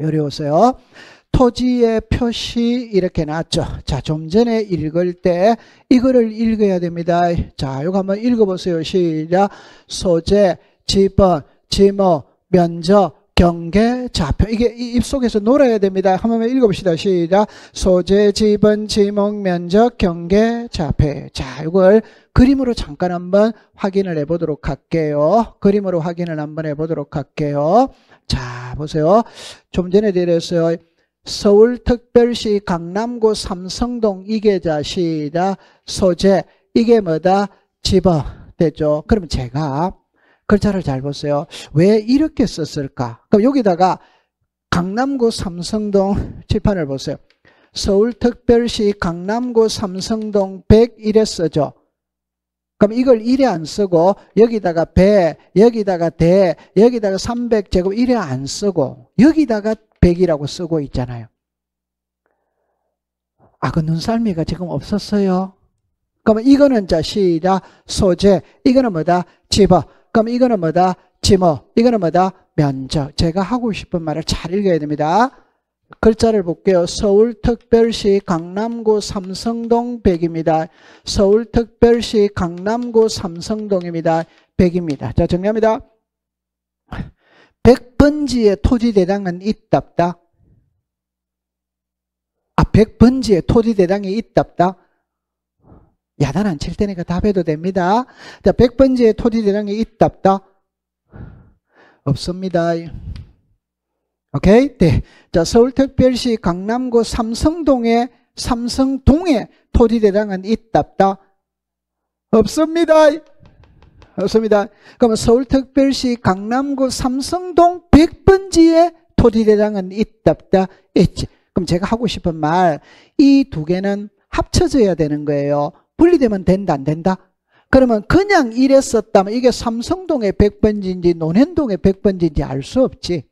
요리 오세요. 토지의 표시 이렇게 나왔죠. 자, 좀 전에 읽을 때 이거를 읽어야 됩니다. 자, 이거 한번 읽어보세요. 시작. 소재, 지번, 지목, 면적, 경계, 좌표. 이게 입속에서 놀아야 됩니다. 한번 읽어봅시다. 시작. 소재, 지번, 지목, 면적, 경계, 좌표. 자, 이걸 그림으로 잠깐 한번 확인을 해보도록 할게요. 그림으로 확인을 한번 해보도록 할게요. 자, 보세요. 좀 전에 드렸어요. 서울특별시 강남구 삼성동 이계자 시작. 소재, 이게 뭐다? 지번. 됐죠? 그러면 제가 글자를 잘 보세요. 왜 이렇게 썼을까? 그럼 여기다가 강남구 삼성동 칠판을 보세요. 서울특별시 강남구 삼성동 101에 쓰죠. 그럼 이걸 1에 안 쓰고 여기다가 배, 여기다가 대, 여기다가 300제곱 1에 안 쓰고 여기다가 100이라고 쓰고 있잖아요. 아, 그 눈썰미가 지금 없었어요. 그러면 이거는 자 시작. 소재, 이거는 뭐다? 지번. 그럼 이거는 뭐다? 지목. 이거는 뭐다? 면적. 제가 하고 싶은 말을 잘 읽어야 됩니다. 글자를 볼게요. 서울특별시 강남구 삼성동 100입니다. 서울특별시 강남구 삼성동입니다. 100입니다. 자, 정리합니다. 100번지의 토지대장은 있다 없다? 아, 100번지의 토지대장이 있다 없다? 야단 안 칠 테니까 답해도 됩니다. 자, 100번지의 토지대장이 있다 없다? 없습니다. 오케이? 네. 자, 서울특별시 강남구 삼성동에 토지대장은 있다 없다? 없습니다. 없습니다. 그러면 서울특별시 강남구 삼성동 100번지의 토지대장은 있다 없다? 있지. 그럼 제가 하고 싶은 말, 이 두 개는 합쳐져야 되는 거예요. 분리되면 된다 안 된다? 그러면 그냥 이래 썼다면 이게 삼성동의 100번지인지 논현동의 100번지인지 알 수 없지.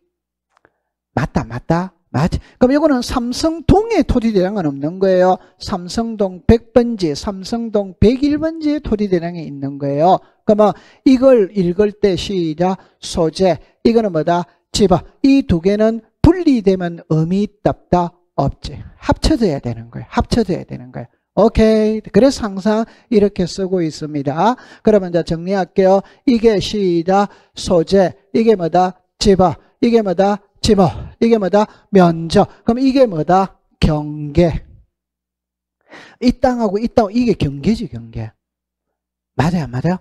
맞다. 맞지. 그럼 이거는 삼성동의 토지대장은 없는 거예요. 삼성동 100번지, 삼성동 101번지의 토지대장이 있는 거예요. 그러면 이걸 읽을 때 시작. 소재, 이거는 뭐다? 지번. 이 두 개는 분리되면 의미 있다 없다? 없지. 합쳐져야 되는 거예요. 합쳐져야 되는 거예요. 오케이. 그래서 항상 이렇게 쓰고 있습니다. 그러면 이제 정리할게요. 이게 시작. 소재, 이게 뭐다? 지번. 이게 뭐다? 지목. 이게 뭐다? 면적. 그럼 이게 뭐다? 경계. 이 땅하고 이 땅, 이게 경계지, 경계. 맞아요, 맞아요?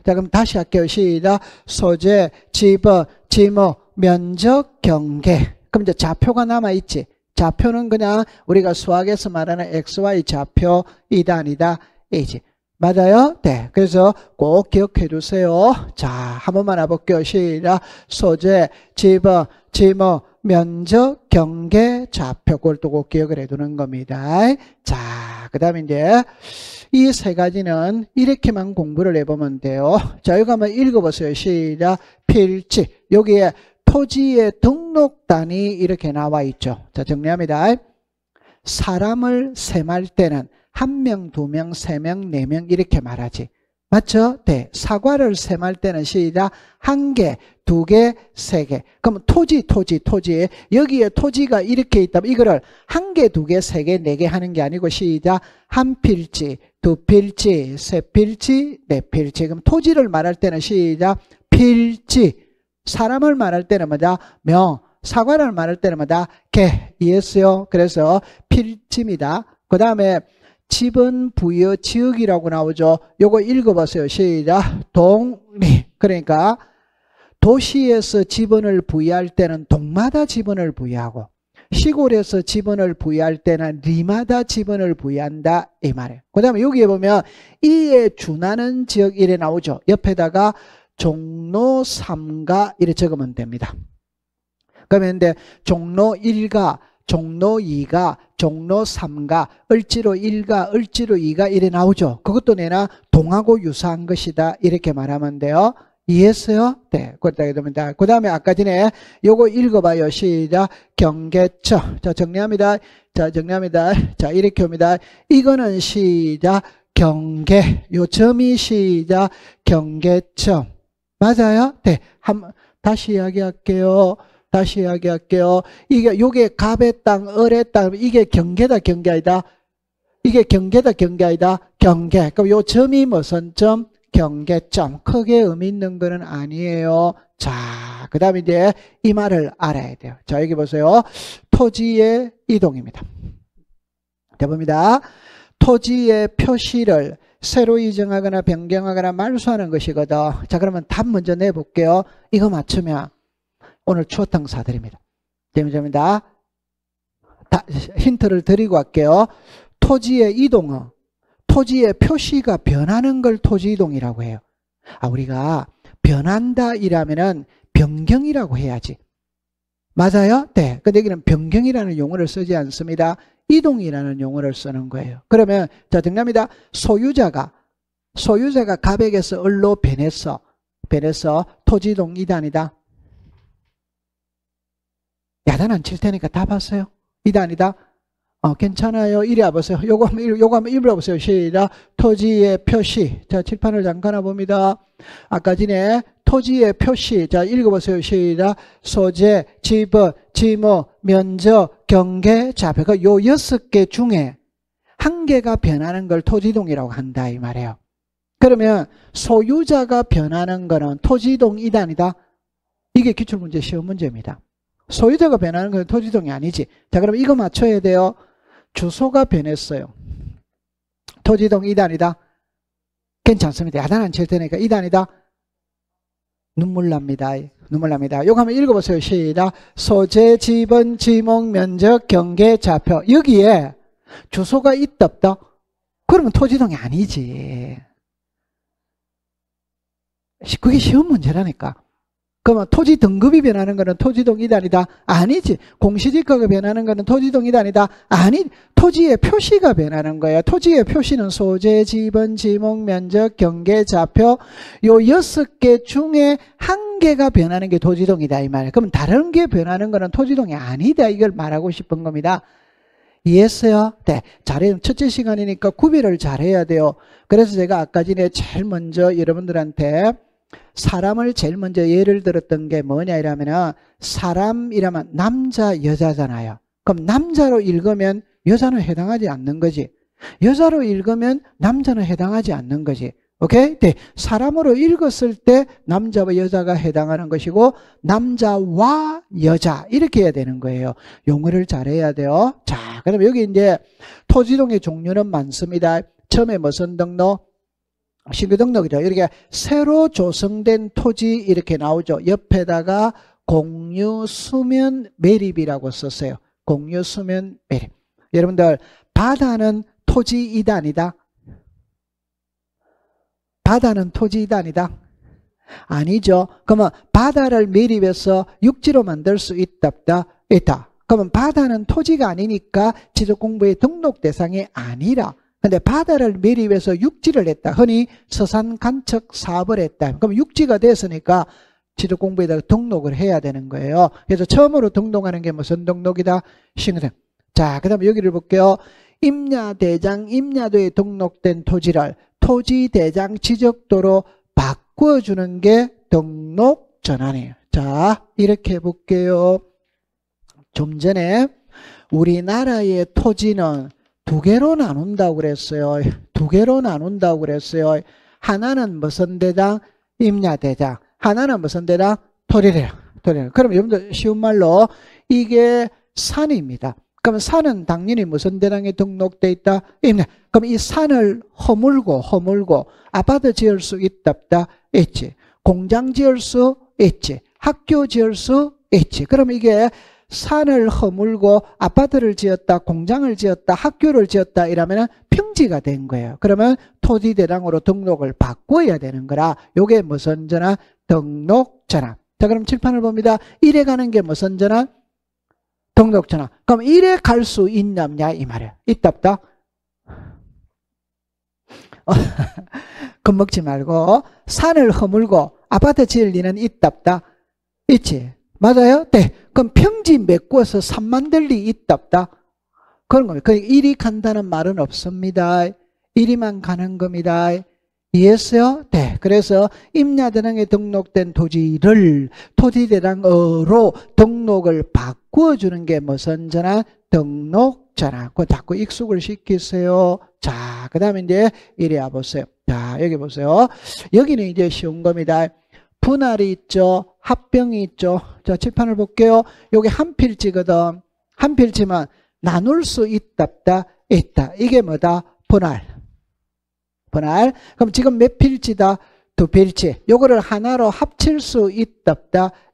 자, 그럼 다시 할게요. 시작. 소재, 지번, 지목, 면적, 경계. 그럼 이제 좌표가 남아있지. 좌표는 그냥 우리가 수학에서 말하는 XY 좌표 2단이다. 이지. 맞아요? 네. 그래서 꼭 기억해 두세요. 자, 한 번만 해볼게요. 시작. 소재, 지번, 지목, 면적, 경계, 좌표. 그걸 또 꼭 기억을 해 두는 겁니다. 자, 그 다음에 이제 이 세 가지는 이렇게만 공부를 해보면 돼요. 자, 이거 한번 읽어보세요. 시작. 필지. 여기에 토지의 등록단이 이렇게 나와 있죠. 자, 정리합니다. 사람을 셈할 때는 1명, 2명, 3명, 4명 이렇게 말하지. 맞죠? 네. 사과를 셈할 때는 시작. 1개, 2개, 3개. 그럼 토지. 여기에 토지가 이렇게 있다면 이거를 1개, 2개, 3개, 4개 하는 게 아니고 시작. 1필지, 2필지, 3필지, 4필지. 그럼 토지를 말할 때는 시작. 필지. 사람을 말할 때는 뭐다? 명. 사과를 말할 때는 뭐다? 개. 이해했어요? 그래서 필지입니다. 그 다음에 지번 부여 지역이라고 나오죠. 요거 읽어보세요. 시작. 동리. 그러니까 도시에서 지번을 부여할 때는 동마다 지번을 부여하고 시골에서 지번을 부여할 때는 리마다 지번을 부여한다 이 말이에요. 그 다음에 여기에 보면 이에 준하는 지역 이래 나오죠. 옆에다가 종로 3가 이렇게 적으면 됩니다. 그러면 근데 종로 1가, 종로 2가, 종로 3가, 을지로 1가, 을지로 2가 이래 나오죠. 그것도 내나 동하고 유사한 것이다 이렇게 말하면 돼요. 이해했어요? 네, 그렇다게 됩니다. 그 다음에 아까 전에 요거 읽어봐요. 시작. 경계처. 자, 정리합니다. 자, 정리합니다. 자, 이렇게 옵니다. 이거는 시작. 경계. 요 점이 시작. 경계점. 맞아요? 네. 다시 이야기할게요. 다시 이야기할게요. 요게 갑의 땅, 을의 땅, 이게 경계다, 경계 아니다. 이게 경계다, 경계 아니다. 경계. 그럼 요 점이 무슨 점? 경계점. 크게 의미 있는 거는 아니에요. 자, 그 다음에 이제 이 말을 알아야 돼요. 자, 여기 보세요. 토지의 이동입니다. 자, 봅니다. 토지의 표시를 새로 이정하거나 변경하거나 말소하는 것이거든. 자, 그러면 답 먼저 내볼게요. 이거 맞추면 오늘 추어탕 사드립니다. 재미입니다. 힌트를 드리고 갈게요. 토지의 이동은 토지의 표시가 변하는 걸 토지 이동이라고 해요. 우리가 변한다 이라면은 변경이라고 해야지. 맞아요? 네. 근데 여기는 변경이라는 용어를 쓰지 않습니다. 이동이라는 용어를 쓰는 거예요. 그러면 자, 정답입니다. 소유자가 갑에게서 을로 변해서 토지 이동 이단이다. 야단 안 칠 테니까 다 봤어요. 이단이다. 괜찮아요. 이리 와보세요. 요거 한번 읽어보세요. 시작. 토지의 표시. 자, 칠판을 잠깐 봅니다. 아까 전에 토지의 표시. 자, 읽어보세요. 시작. 소재, 지분, 지목, 면적, 경계, 자표. 요 6개 중에 한 개가 변하는 걸 토지이동이라고 한다 이 말이에요. 그러면 소유자가 변하는 거는 토지이동 이단이다. 이게 기출문제 시험 문제입니다. 소유자가 변하는 건 토지이동이 아니지. 자, 그럼 이거 맞춰야 돼요. 주소가 변했어요. 토지이동 이단이다. 괜찮습니다. 야단 안 칠 테니까 이단이다. 눈물 납니다. 눈물 납니다. 요거 한번 읽어보세요. 시작. 소재, 지분, 지목, 면적, 경계, 좌표. 여기에 주소가 있다 없다? 그러면 토지이동이 아니지. 그게 쉬운 문제라니까. 그러면 토지 등급이 변하는 거는 토지이동 이단이다? 아니지. 공시지가가 변하는 거는 토지이동 이단이다? 아니. 토지의 표시가 변하는 거예요. 토지의 표시는 소재, 지분, 지목, 면적, 경계, 좌표 요 6개 중에 한 개가 변하는 게 토지이동이다 이 말이에요. 그러면 다른 게 변하는 거는 토지이동이 아니다 이걸 말하고 싶은 겁니다. 이해했어요? 네. 잘해요. 첫째 시간이니까 구별을 잘해야 돼요. 그래서 제가 아까 전에 제일 먼저 여러분들한테 사람을 제일 먼저 예를 들었던 게 뭐냐 이러면은 사람이라면 남자 여자잖아요. 그럼 남자로 읽으면 여자는 해당하지 않는 거지. 여자로 읽으면 남자는 해당하지 않는 거지. 오케이? 네. 사람으로 읽었을 때 남자와 여자가 해당하는 것이고 남자와 여자 이렇게 해야 되는 거예요. 용어를 잘해야 돼요. 자, 그럼 여기 이제 토지이동의 종류는 많습니다. 처음에 무슨 등록? 신규 등록이죠. 이렇게 새로 조성된 토지 이렇게 나오죠. 옆에다가 공유 수면 매립이라고 썼어요. 공유 수면 매립. 여러분들 바다는 토지 이단이다. 바다는 토지 이단이다. 아니죠. 그러면 바다를 매립해서 육지로 만들 수 있다 없다? 있다. 그러면 바다는 토지가 아니니까 지적공부의 등록 대상이 아니라 근데 바다를 매립해서 육지를 했다. 흔히 서산 간척 사업을 했다. 그럼 육지가 됐으니까 지적공부에다가 등록을 해야 되는 거예요. 그래서 처음으로 등록하는 게 무슨 등록이다? 신고등. 자, 그 다음에 여기를 볼게요. 임야대장, 임야도에 등록된 토지를 토지대장 지적도로 바꿔주는 게 등록 전환이에요. 자, 이렇게 볼게요. 좀 전에 우리나라의 토지는 두 개로 나눈다고 그랬어요. 두 개로 나눈다고 그랬어요. 하나는 무슨 대장? 임야대장. 하나는 무슨 대장? 토지대장. 그럼 여러분들 쉬운 말로 이게 산입니다. 그럼 산은 당연히 무슨 대장에 등록돼 있다? 임야. 그럼 이 산을 허물고 아파트 지을 수 있다 없다? 있지. 공장 지을 수 있지. 학교 지을 수 있지. 그럼 이게 산을 허물고 아파트를 지었다, 공장을 지었다, 학교를 지었다 이러면 평지가 된 거예요. 그러면 토지대장으로 등록을 바꿔야 되는 거라 요게 무슨 전환? 등록 전환. 자, 그럼 칠판을 봅니다. 이래 가는 게 무슨 전환? 등록 전환. 그럼 이래 갈 수 있냐 없냐 이 말이에요. 있다 없다? 겁먹지 말고 산을 허물고 아파트 지을 리는 있다 없다? 있지. 맞아요? 네. 그럼 평지 메꿔서 산 만들 리 있다 없다? 그런 겁니다. 이리 간다는 말은 없습니다. 이리만 가는 겁니다. 이해했어요? 네. 그래서 임야대랑에 등록된 토지를 토지대랑으로 등록을 바꾸어주는 게 무슨 전환? 등록전환. 그거 자꾸 익숙을 시키세요. 자, 그 다음에 이제 이리 와보세요. 자, 여기 보세요. 여기는 이제 쉬운 겁니다. 분할이 있죠. 합병이 있죠. 자, 칠판을 볼게요. 여기 한 필지거든. 한 필지만 나눌 수 있다, 있다. 이게 뭐다? 분할. 분할. 그럼 지금 몇 필지다? 두 필지. 요거를 하나로 합칠 수 있다,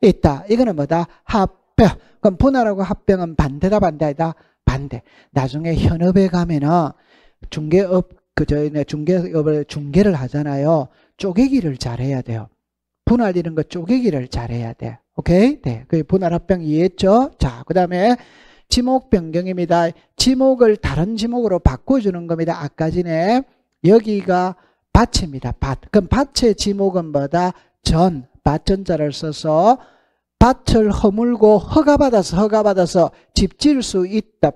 있다. 이거는 뭐다? 합병. 그럼 분할하고 합병은 반대다, 반대다? 반대. 나중에 현업에 가면은 중개업, 중개업을 중개를 하잖아요. 쪼개기를 잘해야 돼요. 분할 이런 거 쪼개기를 잘해야 돼. 오케이? 네. 그 분할 합병 이해했죠? 자, 그 다음에 지목 변경입니다. 지목을 다른 지목으로 바꿔주는 겁니다. 아까 전에 여기가 밭입니다. 밭. 그럼 밭의 지목은 뭐다? 전. 밭전자를 써서 밭을 허물고 허가받아서 집 지을 수 있다,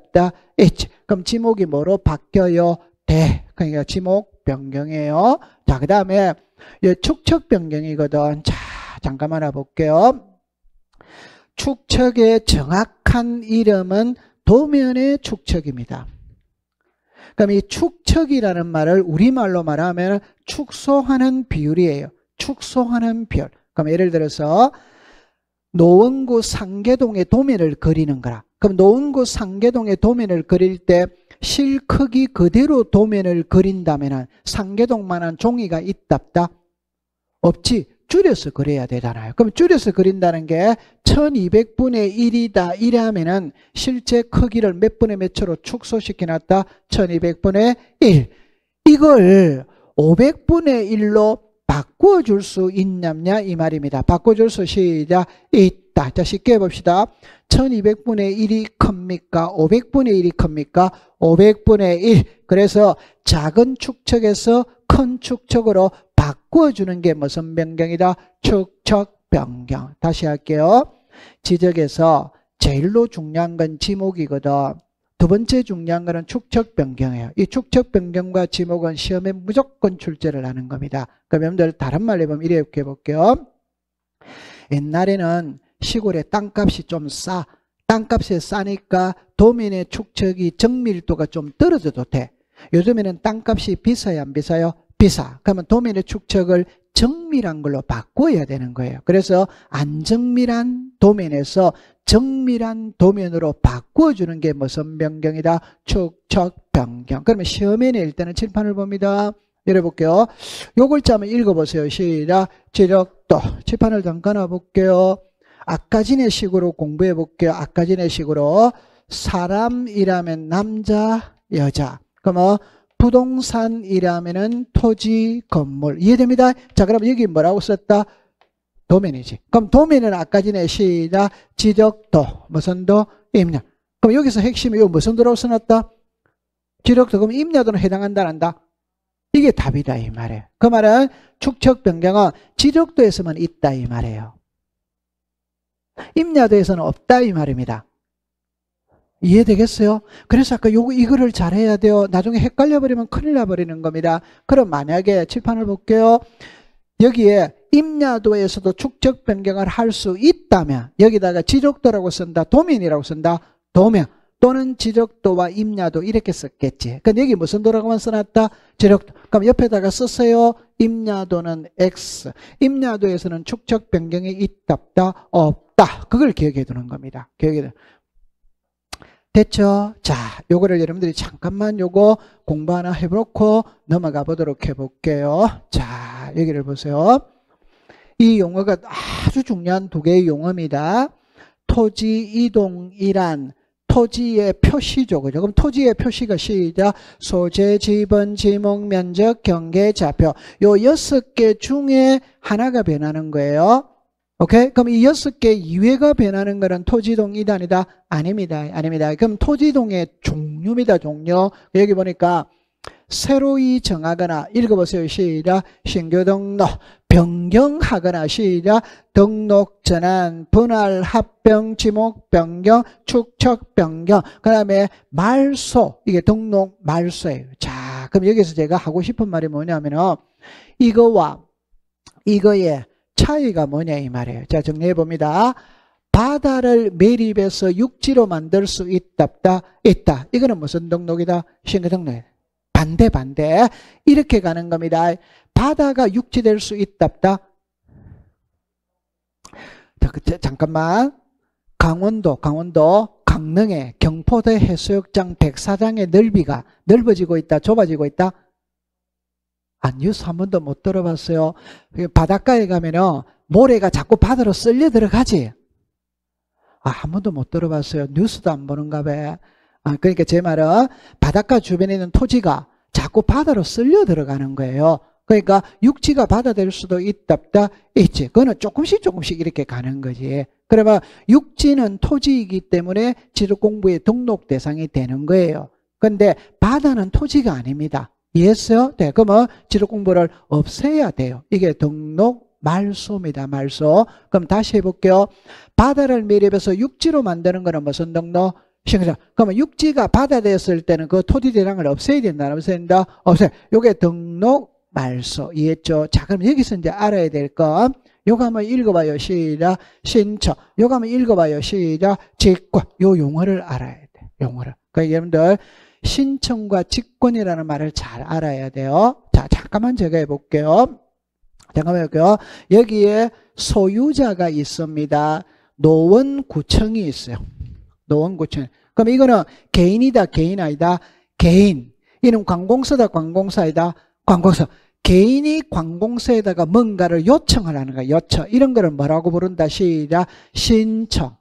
있지. 그럼 지목이 뭐로 바뀌어요? 대. 그러니까 지목 변경이에요. 자, 그 다음에 축척 변경이거든. 자, 잠깐만 알아볼게요. 축척의 정확한 이름은 도면의 축척입니다. 그럼 이 축척이라는 말을 우리말로 말하면 축소하는 비율이에요. 축소하는 비율. 그럼 예를 들어서 노원구 상계동의 도면을 그리는 거라. 그럼 노원구 상계동의 도면을 그릴 때 실크기 그대로 도면을 그린다면 상계동만한 종이가 있답다? 없지. 줄여서 그려야 되잖아요. 그럼 줄여서 그린다는 게 1200분의 1이다. 이러면은 실제 크기를 몇 분의 몇 초로 축소시켜 놨다? 1200분의 1. 이걸 500분의 1로 바꿔줄 수 있냐냐 이 말입니다. 바꿔줄 수 시작 있다. 자, 쉽게 해봅시다. 1200분의 1이 큽니까? 500분의 1이 큽니까? 500분의 1. 그래서 작은 축척에서 큰 축척으로 바꿔주는 게 무슨 변경이다? 축척 변경. 다시 할게요. 지적에서 제일로 중요한 건 지목이거든. 두 번째 중요한 거는 축척 변경이에요. 이 축척 변경과 지목은 시험에 무조건 출제를 하는 겁니다. 그럼 여러분들 다른 말로 해보면 이렇게 해볼게요. 옛날에는 시골에 땅값이 좀 싸. 땅값이 싸니까 도면의 축척이 정밀도가 좀 떨어져도 돼. 요즘에는 땅값이 비싸요, 안 비싸요? 비싸. 그러면 도면의 축척을 정밀한 걸로 바꿔야 되는 거예요. 그래서 안정밀한 도면에서 정밀한 도면으로 바꿔주는 게 무슨 변경이다? 축척 변경. 그러면 시험에 낼 때는 칠판을 봅니다. 열어볼게요. 요 글자 한번 읽어보세요. 시작. 지적도. 칠판을 잠깐 와볼게요. 아까 전에 식으로 공부해 볼게요. 아까 전에 식으로 사람이라면 남자, 여자. 그러면 부동산이라면은 토지, 건물. 이해됩니다? 자, 그럼 여기 뭐라고 썼다? 도면이지. 그럼 도면은 아까 전에 시작. 지적도. 무슨 도? 임야. 그럼 여기서 핵심이 이거 무슨 도라고 써놨다? 지적도. 그럼 임야도는 해당한다, 안 한다? 이게 답이다, 이 말이에요. 그 말은 축척 변경은 지적도에서만 있다, 이 말이에요. 임야도에서는 없다, 이 말입니다. 이해되겠어요? 그래서 아까 이거를 잘해야 돼요. 나중에 헷갈려버리면 큰일 나버리는 겁니다. 그럼 만약에 칠판을 볼게요. 여기에 임야도에서도 축척 변경을 할 수 있다면 여기다가 지적도라고 쓴다. 도면이라고 쓴다. 도면. 또는 지적도와 임야도 이렇게 썼겠지. 근데 여기 무슨 도라고만 써놨다? 지적도. 그럼 옆에다가 썼어요. 임야도는 X. 임야도에서는 축척 변경이 있다, 없다. 그걸 기억해 두는 겁니다. 기억해 두는. 됐죠? 자, 요거를 여러분들이 잠깐만 요거 공부 하나 해놓고 넘어가 보도록 해볼게요. 자, 여기를 보세요. 이 용어가 아주 중요한 두 개의 용어입니다. 토지 이동이란 토지의 표시죠. 그죠? 그럼 토지의 표시가 시작. 소재, 지번, 지목, 면적, 경계, 좌표. 요 6개 중에 하나가 변하는 거예요. 오케이? 그럼 이 6개 이외가 변하는 거는 토지동이다, 아니다? 아닙니다. 아닙니다. 그럼 토지동의 종류입니다, 종류. 여기 보니까 새로이 정하거나, 읽어보세요. 시작. 신규 등록, 변경하거나, 시작. 등록 전환, 분할, 합병, 지목, 변경, 축척, 변경. 그 다음에 말소, 이게 등록 말소예요. 자, 그럼 여기서 제가 하고 싶은 말이 뭐냐면은 이거와 이거의 차이가 뭐냐 이 말이에요. 자, 정리해 봅니다. 바다를 매립해서 육지로 만들 수 있다. 이거는 무슨 등록이다? 신규 등록이다. 반대. 이렇게 가는 겁니다. 바다가 육지 될 수 있다. 잠깐만. 강원도 강릉의 경포대 해수욕장 104장의 넓이가 넓어지고 있다, 좁아지고 있다? 뉴스 한 번도 못 들어봤어요. 바닷가에 가면은 모래가 자꾸 바다로 쓸려 들어가지. 한 번도 못 들어봤어요. 뉴스도 안 보는가 봐. 그러니까 제 말은 바닷가 주변에 있는 토지가 자꾸 바다로 쓸려 들어가는 거예요. 그러니까 육지가 바다 될 수도 있다, 있지. 그거는 조금씩 이렇게 가는 거지. 그러면 육지는 토지이기 때문에 지적 공부의 등록 대상이 되는 거예요. 그런데 바다는 토지가 아닙니다. 이해했어요? 네, 그러면 지적 공부를 없애야 돼요. 이게 등록 말소입니다. 말소. 그럼 다시 해볼게요. 바다를 매립해서 육지로 만드는 거는 무슨 등록? 그러면 육지가 바다 됐을 때는 그 토지 대상을 없애야 된다. 없애야 된다. 요게 등록 말소. 이해했죠? 자, 그럼 여기서 이제 알아야 될 건 요거 한번 읽어봐요. 시작. 신청. 요거 한번 읽어봐요. 시작. 직권. 요 용어를 알아야 돼. 용어를. 그러니까 여러분들 신청과 직권이라는 말을 잘 알아야 돼요. 자, 잠깐만 제가 해볼게요. 잠깐만 해볼게요. 여기에 소유자가 있습니다. 노원구청이 있어요. 노원구청. 그럼 이거는 개인이다, 개인 아니다? 개인. 이는 관공서다, 관공사이다? 관공서. 개인이 관공서에다가 뭔가를 요청을 하는 거야. 요청. 이런 거를 뭐라고 부른다? 시작. 신청.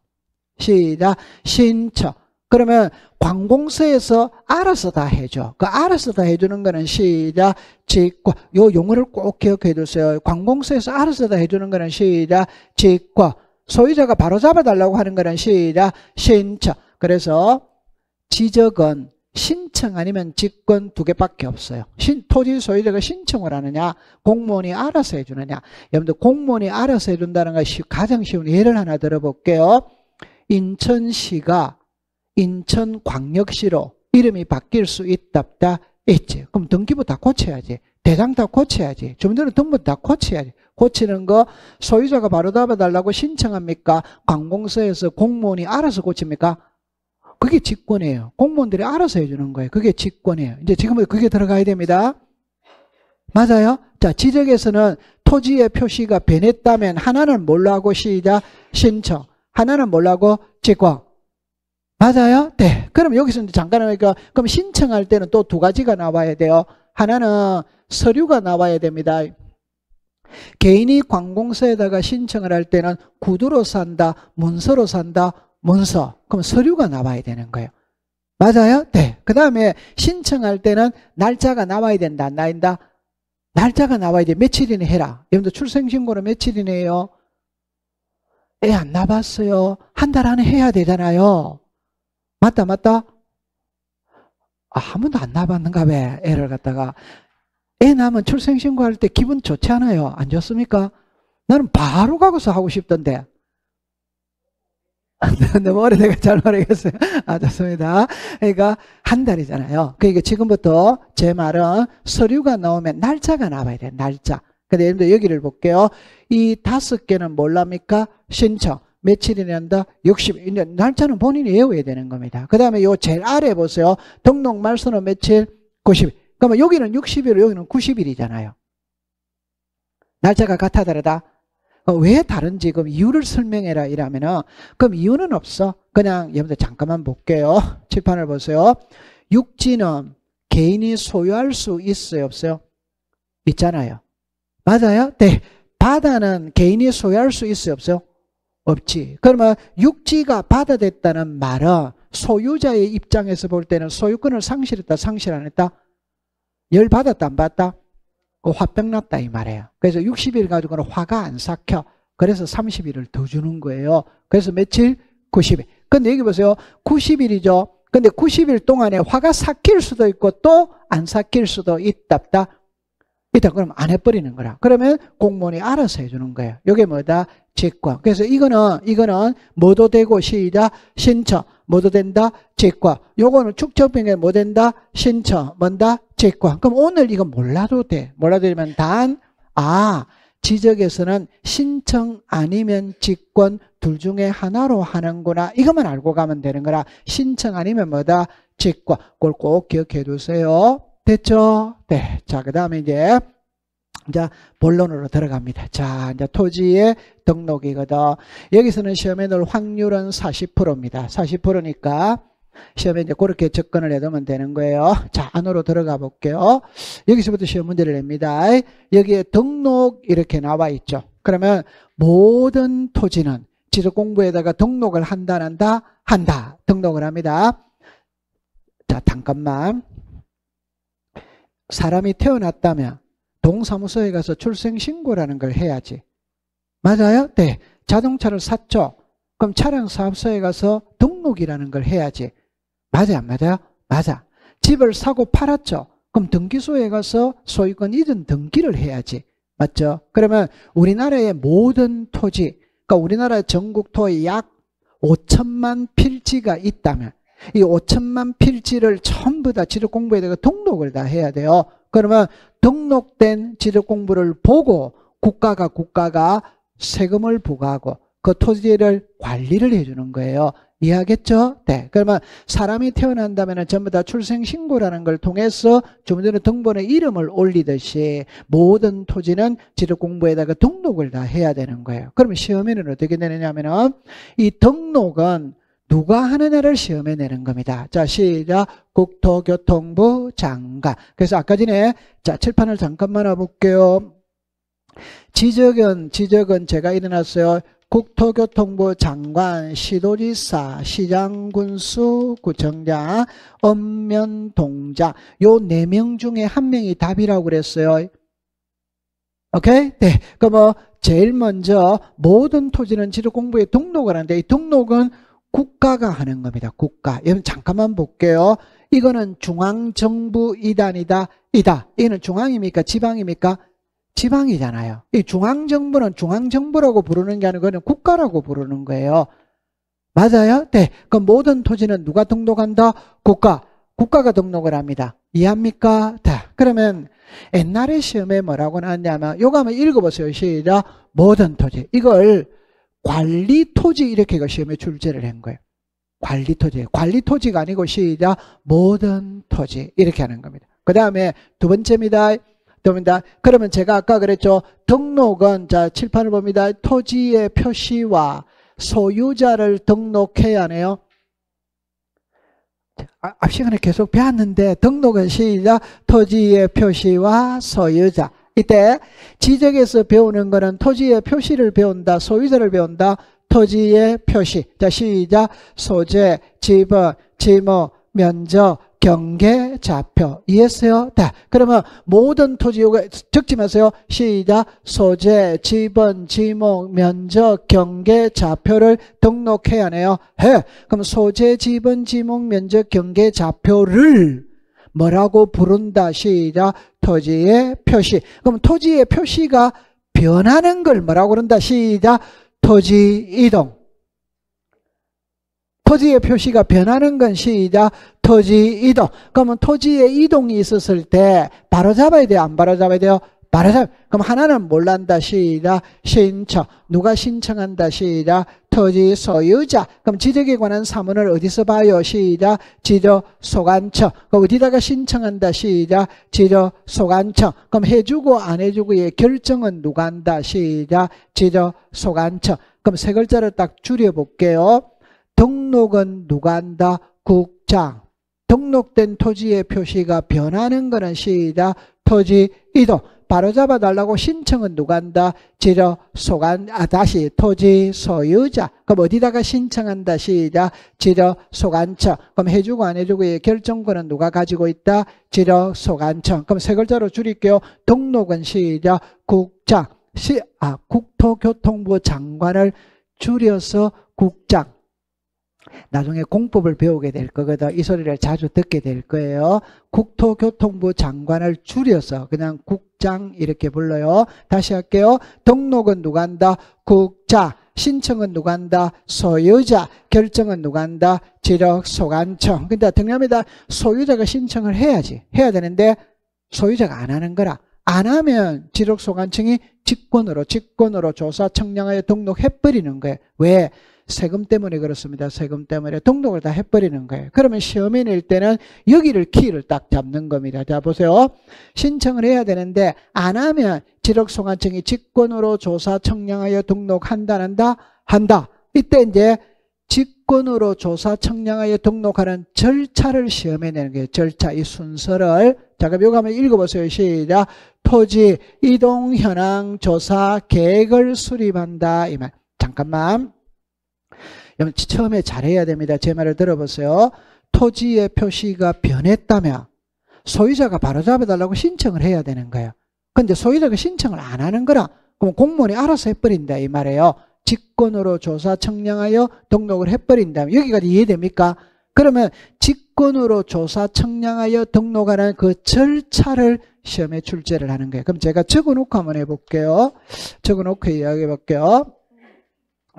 시작. 신청. 그러면 관공서에서 알아서 다 해줘. 그 알아서 다 해주는 거는 시작. 직권. 요 용어를 꼭 기억해 두세요. 관공서에서 알아서 다 해주는 거는 시작. 직권. 소유자가 바로 잡아달라고 하는 거는 시작. 신청. 그래서 지적은 신청 아니면 직권 두 개밖에 없어요. 토지 소유자가 신청을 하느냐, 공무원이 알아서 해주느냐. 여러분들 공무원이 알아서 해준다는 것이 가장 쉬운 예를 하나 들어볼게요. 인천시가 인천광역시로 이름이 바뀔 수 있다, 있지. 그럼 등기부 다 고쳐야지. 대장 다 고쳐야지. 주민등록 등본 다 고쳐야지. 고치는 거 소유자가 바로 잡아달라고 신청합니까? 관공서에서 공무원이 알아서 고칩니까? 그게 직권이에요. 공무원들이 알아서 해주는 거예요. 그게 직권이에요. 이제 지금부터 그게 들어가야 됩니다. 맞아요? 자, 지적에서는 토지의 표시가 변했다면 하나는 뭘로 하고 시작? 신청. 하나는 뭘로 하고? 직권. 맞아요? 네. 그럼 여기서 이제 잠깐 하니까 그럼 신청할 때는 또 두 가지가 나와야 돼요. 하나는 서류가 나와야 됩니다. 개인이 관공서에다가 신청을 할 때는 구두로 산다, 문서로 산다, 문서. 그럼 서류가 나와야 되는 거예요. 맞아요? 네. 그 다음에 신청할 때는 날짜가 나와야 된다, 안 나온다? 날짜가 나와야 돼. 며칠이나 해라. 여러분들 출생신고는 며칠이네요? 애 안 낳았어요. 한 달 안에 해야 되잖아요. 맞다? 한 번도 안 낳았는가 봐. 애를 갖다가. 애 낳으면 출생신고할 때 기분 좋지 않아요? 안 좋습니까? 나는 바로 가고서 하고 싶던데. 너무 오래돼가 잘 모르겠어요. 좋습니다. 그러니까 한 달이잖아요. 그러니까 지금부터 제 말은 서류가 나오면 날짜가 나와야 돼요. 날짜. 근데 여러분들 여기를 볼게요. 이 5개는 뭘랍니까? 신청. 며칠이나 한다? 60일. 날짜는 본인이 외워야 되는 겁니다. 그 다음에 요 제일 아래 보세요. 등록 말소는 며칠? 90일. 그러면 여기는 60일, 여기는 90일이잖아요. 날짜가 같아 다르다? 왜 다른지 그럼 이유를 설명해라 이러면은 그럼 이유는 없어. 그냥 여러분들 잠깐만 볼게요. 칠판을 보세요. 육지는 개인이 소유할 수 있어요, 없어요? 있잖아요. 맞아요? 네. 바다는 개인이 소유할 수 있어요, 없어요? 없지. 그러면 육지가 바다 됐다는 말은 소유자의 입장에서 볼 때는 소유권을 상실했다, 상실 안 했다? 열 받았다, 안 받았다? 그 화병 났다 이 말이에요. 그래서 60일 가지고는 화가 안 삭혀. 그래서 30일을 더 주는 거예요. 그래서 며칠? 90일. 근데 여기 보세요. 90일이죠. 근데 90일 동안에 화가 삭힐 수도 있고 또 안 삭힐 수도 있다. 일단 그럼 안 해버리는 거라. 그러면 공무원이 알아서 해주는 거예요. 이게 뭐다? 직권. 그래서 이거는 뭐도 되고 시작 신청 뭐도 된다? 직권. 요거는 축적병에 뭐 된다? 신청 뭔다? 직권. 그럼 오늘 이거 몰라도 돼. 몰라도 되면 지적에서는 신청 아니면 직권 둘 중에 하나로 하는구나. 이것만 알고 가면 되는 거라. 신청 아니면 뭐다? 직권. 그걸 꼭 기억해 두세요. 됐죠? 네. 자, 그 다음에 이제 본론으로 들어갑니다. 자, 이제 토지의 등록이거든. 여기서는 시험에 넣을 확률은 40%입니다. 40%니까 시험에 이제 그렇게 접근을 해두면 되는 거예요. 자, 안으로 들어가 볼게요. 여기서부터 시험 문제를 냅니다. 여기에 등록 이렇게 나와 있죠. 그러면 모든 토지는 지적공부에다가 등록을 한다, 안 한다? 한다. 등록을 합니다. 자, 잠깐만. 사람이 태어났다면 동사무소에 가서 출생신고라는 걸 해야지. 맞아요? 네. 자동차를 샀죠. 그럼 차량사업소에 가서 등록이라는 걸 해야지. 맞아요? 안 맞아요? 맞아. 집을 사고 팔았죠. 그럼 등기소에 가서 소유권 이전 등기를 해야지. 맞죠? 그러면 우리나라의 모든 토지, 그러니까 우리나라 전국 토의 약 5천만 필지가 있다면 이 5천만 필지를 전부 다 지적공부에다가 등록을 다 해야 돼요. 그러면 등록된 지적공부를 보고 국가가 세금을 부과하고 그 토지를 관리를 해주는 거예요. 이해하겠죠? 네. 그러면 사람이 태어난다면 전부 다 출생신고라는 걸 통해서 주민등록 등본에 이름을 올리듯이 모든 토지는 지적공부에다가 등록을 다 해야 되는 거예요. 그러면 시험에는 어떻게 되느냐면은 이 등록은 누가 하느냐를 시험에 내는 겁니다. 자, 시작. 국토교통부 장관. 그래서 아까 전에 자, 칠판을 잠깐만 와볼게요. 지적은 제가 일어났어요. 국토교통부 장관, 시도지사, 시장군수, 구청장, 읍면동장. 요 4명 중에 1명이 답이라고 그랬어요. 오케이? 네. 그럼 제일 먼저 모든 토지는 지적공부에 등록을 하는데 이 등록은 국가가 하는 겁니다. 국가. 여러분 잠깐만 볼게요. 이거는 중앙정부 이단이다. 이거는 중앙입니까? 지방입니까? 지방이잖아요. 이 중앙정부는 중앙정부라고 부르는 게 아니고 그냥 국가라고 부르는 거예요. 맞아요? 네. 그럼 모든 토지는 누가 등록한다? 국가가 등록을 합니다. 이해합니까? 자, 그러면 옛날에 시험에 뭐라고 나왔냐면 요거 한번 읽어보세요. 시작. 모든 토지. 이걸 관리토지 이렇게 시험에 출제를 한 거예요. 관리토지가 아니고 시작. 모든 토지 이렇게 하는 겁니다. 그 다음에 두 번째입니다. 그러면 제가 아까 그랬죠. 등록은 자 칠판을 봅니다. 토지의 표시와 소유자를 등록해야 하네요. 앞 시간에 계속 배웠는데 등록은 시작. 토지의 표시와 소유자. 이때 지적에서 배우는 거는 토지의 표시를 배운다. 소유자를 배운다. 토지의 표시. 자 시작. 소재, 지번, 지목, 면적, 경계, 좌표. 이해했어요? 네. 그러면 모든 토지 요거 적지 마세요. 시작. 소재, 지번, 지목, 면적, 경계, 좌표를 등록해야 하네요. 해. 그럼 소재, 지번, 지목, 면적, 경계, 좌표를 뭐라고 부른다? 시작. 토지의 표시. 그럼 토지의 표시가 변하는 걸 뭐라고 그런다? 시작. 토지 이동. 토지의 표시가 변하는 건 시작. 토지 이동. 그러면 토지의 이동이 있었을 때 바로 잡아야 돼요? 안 바로 잡아야 돼요? 바로 잡아야 돼요. 그럼 하나는 뭘란다? 시작. 신청. 누가 신청한다? 시작. 토지 소유자. 그럼 지적에 관한 사문을 어디서 봐요? 시작. 지적소관청. 그럼 어디다가 신청한다? 시작. 지적소관청. 그럼 해주고 안 해주고의 결정은 누가 한다? 시작. 지적소관청. 그럼 세 글자를 딱 줄여볼게요. 등록은 누가 한다? 국장. 등록된 토지의 표시가 변하는 것은 시작. 토지 이동. 바로 잡아달라고 신청은 누가 한다? 다시 토지 소유자. 그럼 어디다가 신청한다? 시작. 지적소관청. 그럼 해주고 안 해주고의 결정권은 누가 가지고 있다? 지적소관청. 그럼 세 글자로 줄일게요. 등록은 시작. 국장. 국토교통부 장관을 줄여서 국장. 나중에 공법을 배우게 될 거거든. 이 소리를 자주 듣게 될 거예요. 국토교통부 장관을 줄여서 그냥 국장 이렇게 불러요. 다시 할게요. 등록은 누가 한다? 국자. 신청은 누가 한다? 소유자. 결정은 누가 한다? 지력소관청. 근데 등록합니다. 소유자가 신청을 해야지. 해야 되는데 소유자가 안 하는 거라. 안 하면 지력소관청이 직권으로 조사 청량하여 등록해버리는 거예요. 왜? 세금 때문에 그렇습니다. 세금 때문에 등록을 다 해버리는 거예요. 그러면 시험에 낼 때는 여기를 키를 딱 잡는 겁니다. 자, 보세요. 신청을 해야 되는데 안 하면 지력소관청이 직권으로 조사 청량하여 등록한다, 안 한다? 한다. 이때 이제 직권으로 조사 청량하여 등록하는 절차를 시험에 내는 거예요. 절차, 이 순서를. 자, 그럼 이거 한번 읽어보세요. 시작. 토지, 이동, 현황, 조사, 계획을 수립한다. 이 말. 잠깐만. 여러분 처음에 잘해야 됩니다. 제 말을 들어보세요. 토지의 표시가 변했다면 소유자가 바로잡아달라고 신청을 해야 되는 거예요. 근데 소유자가 신청을 안 하는 거라 그럼 공무원이 알아서 해버린다 이 말이에요. 직권으로 조사 청량하여 등록을 해버린다면 여기까지 이해됩니까? 그러면 직권으로 조사 청량하여 등록하는 그 절차를 시험에 출제를 하는 거예요. 그럼 제가 적어놓고 한번 해볼게요. 적어놓고 이야기해 볼게요.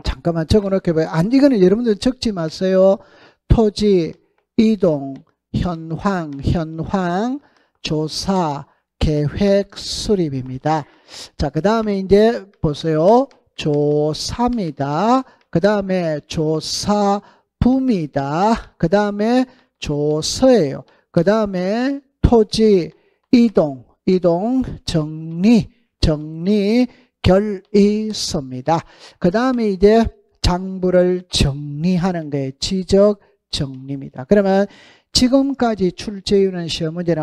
잠깐만 적어놓게 봐요. 이거는 여러분들 적지 마세요. 토지, 이동, 현황, 조사, 계획, 수립입니다. 자, 그 다음에 이제 보세요. 조사입니다. 그 다음에 조사부입니다. 그 다음에 조서예요. 그 다음에 토지, 이동, 정리, 결의서입니다. 그 다음에 이제 장부를 정리하는 거예요. 지적 정리입니다. 그러면 지금까지 출제해오는 시험 문제는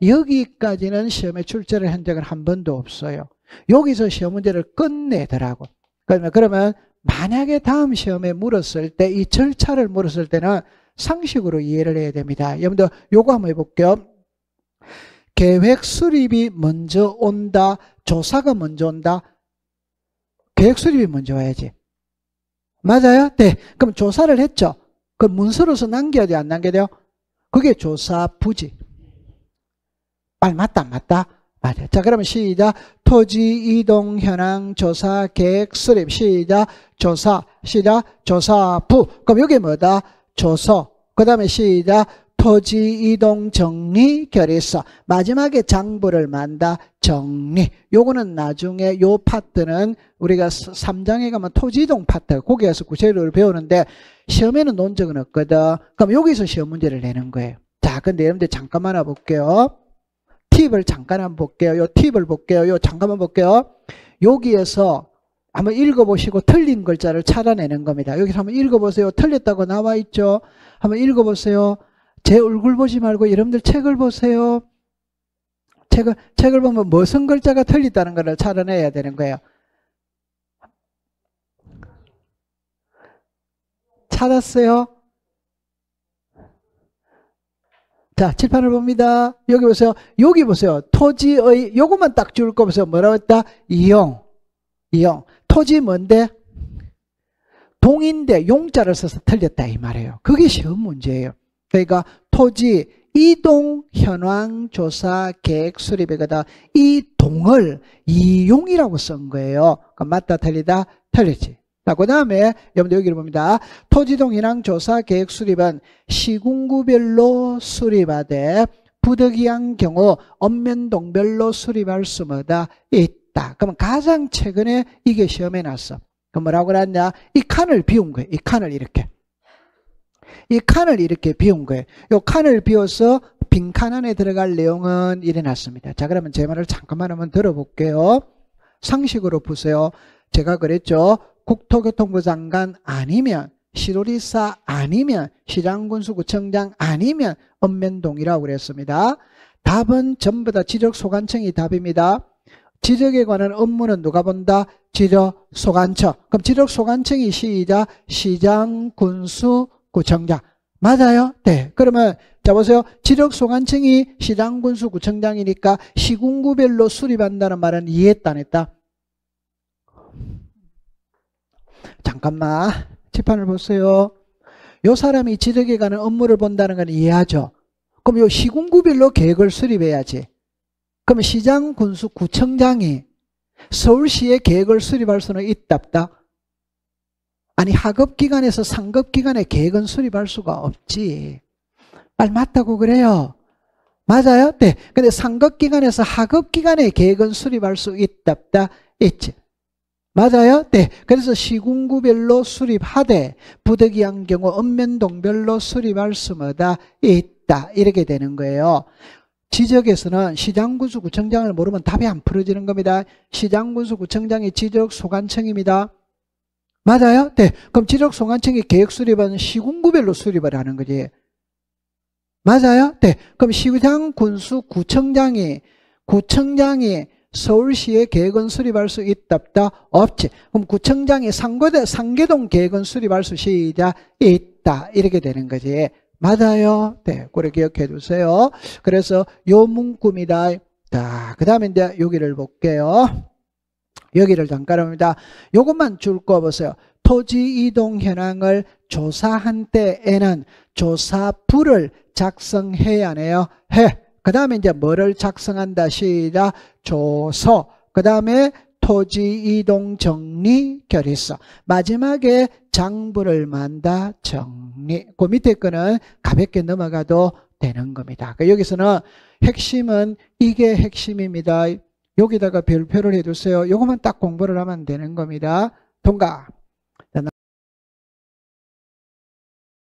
여기까지는 시험에 출제를 한 적은 한 번도 없어요. 여기서 시험 문제를 끝내더라고. 그러면 만약에 다음 시험에 물었을 때 이 절차를 물었을 때는 상식으로 이해를 해야 됩니다. 여러분들 요거 한번 해볼게요. 계획 수립이 먼저 온다. 조사가 먼저 온다. 계획 수립이 먼저 와야지. 맞아요? 네. 그럼 조사를 했죠. 그럼 문서로서 남겨야 돼, 안 남겨야 돼요? 그게 조사부지. 맞다, 안 맞다? 맞아요. 자, 그러면 시작. 토지, 이동, 현황, 조사, 계획, 수립. 시작. 조사부. 그럼 여기 뭐다? 조서. 그 다음에 시작. 토지, 이동, 정리, 결의서. 마지막에 장부를 만다. 정리. 요거는 나중에 요 파트는 우리가 3장에 가면 토지, 이동 파트 거기에서 구체적으로 배우는데 시험에는 논 적은 없거든. 그럼 여기서 시험 문제를 내는 거예요. 자, 근데 여러분들 잠깐만 볼게요. 팁을 잠깐 한번 볼게요. 요 팁을 볼게요. 요 잠깐만 볼게요. 여기에서 한번 읽어보시고 틀린 글자를 찾아내는 겁니다. 여기서 한번 읽어보세요. 틀렸다고 나와 있죠. 한번 읽어보세요. 제 얼굴 보지 말고 여러분들 책을 보세요. 책을 보면 무슨 글자가 틀렸다는 걸 찾아내야 되는 거예요. 찾았어요? 자, 칠판을 봅니다. 여기 보세요. 여기 보세요. 토지의, 요것만 딱 줄 거 보세요. 뭐라고 했다? 이용. 토지 뭔데? 동인데 용자를 써서 틀렸다 이 말이에요. 그게 시험 문제예요. 그러니까 토지, 이동, 현황, 조사, 계획, 수립이거든. 이 동을 이용이라고 쓴 거예요. 그러니까 맞다, 틀리다, 틀렸지. 자, 그 다음에 여러분들 여기를 봅니다. 토지동, 현황, 조사, 계획, 수립은 시군구별로 수립하되 부득이한 경우 읍면동별로 수립할 수 뭐다? 있다. 그러면 가장 최근에 이게 시험에 났어. 그럼 뭐라고 그랬냐? 이 칸을 비운 거예요. 이 칸을 이렇게 비운 거예요. 이 칸을 비워서 빈칸 안에 들어갈 내용은 이래 놨습니다. 자, 그러면 제 말을 잠깐만 한번 들어볼게요. 상식으로 보세요. 제가 그랬죠. 국토교통부 장관 아니면 시도지사 아니면 시장군수구청장 아니면 읍면동이라고 그랬습니다. 답은 전부 다 지적소관청이 답입니다. 지적에 관한 업무는 누가 본다? 지적소관청. 그럼 지적소관청이 시작 시장군수구청장. 맞아요? 네. 그러면 자 보세요. 지적소관청이 시장군수구청장이니까 시군구별로 수립한다는 말은 이해했다 안 했다? 잠깐만 칠판을 보세요. 요 사람이 지역에 가는 업무를 본다는 건 이해하죠? 그럼 요 시군구별로 계획을 수립해야지. 그럼 시장, 군수, 구청장이 서울시의 계획을 수립할 수는 있다 없다? 아니 하급기관에서 상급기관의 계획은 수립할 수가 없지. 말 맞다고 그래요. 맞아요? 네. 근데 상급기관에서 하급기관의 계획은 수립할 수 있다 없다? 있지. 맞아요? 네. 그래서 시군구별로 수립하되 부득이한 경우 읍면동별로 수립할 수마다 있다. 이렇게 되는 거예요. 지적에서는 시장군수 구청장을 모르면 답이 안 풀어지는 겁니다. 시장군수 구청장이 지적소관청입니다. 맞아요? 네. 그럼 지적소관청이 계획 수립은 시군구별로 수립을 하는 거지. 맞아요? 네. 그럼 시장군수 구청장이 서울시의 계획은 수립할 수 있다 없다? 없지. 그럼 구청장이 상계동 계획은 수립할 수 있다. 이렇게 되는 거지. 맞아요. 네, 그렇게 기억해 두세요. 그래서 요 문구입니다. 자, 그 다음에 이제 여기를 볼게요. 여기를 잠깐 합니다. 요것만 줄 거 보세요. 토지 이동 현황을 조사한 때에는 조사부를 작성해야 하네요. 그 다음에 이제 뭐를 작성한다? 시작. 조서. 그 다음에 토지 이동 정리 결의서. 마지막에 장부를 만다 정리. 그 밑에 거는 가볍게 넘어가도 되는 겁니다. 여기서는 핵심은 이게 핵심입니다. 여기다가 별표를 해두세요. 요것만 딱 공부를 하면 되는 겁니다. 통과.